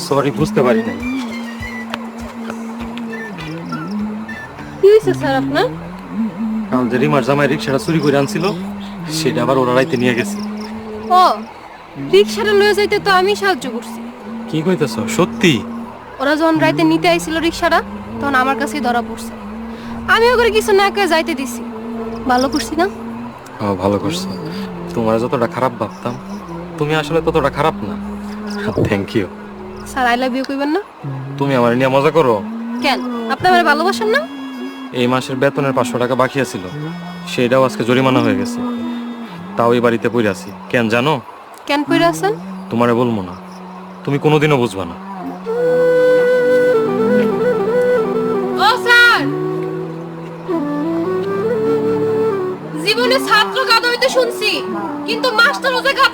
Sorry, বুঝতে পারি নাই। কি হয়েছে স্যার আপনার? কাল যে রিমার জামাই রিক্সাটা চুরি করে আনছিল, সেটা আবার ওরা রাইতে নিয়ে গেছে। ও, রিক্সাটা লয়ে যাইতে তো আমি সাহায্য করছি। কি কইতেছ, সত্যি? ওরা যখন রাইতে নিতে আইছিল রিক্সাটা, তখন আমার কাছেই ধরা পড়ছে। আমিও করে কিছু না কয়ে যাইতে দিছি। ভালো করছি না? ভালো করছো। তোমার যতটা খারাপ ভাবতাম, তুমি আসলে ততটা খারাপ না। Thank you. Sir I love you কইবেন না? তুমি আমার নিয়ে মজা করো। কেন, আপনি আমার ভালোবাসেন না? এই মাসের বেতনের 500 টাকা বাকি আছিল, সেটাও আজকে জরিমানা হয়ে গেছে। তাও এই বাড়িতে পড়ে আছি। কেন জানো? কেন পইরা আছেন? তোমারে বলবো না, তুমি কোনোদিনও বুঝবা না। ও স্যার, জীবনে ছাত্র গাধা হইতে শুনছি, কিন্তু মাস্টারও যে গাধা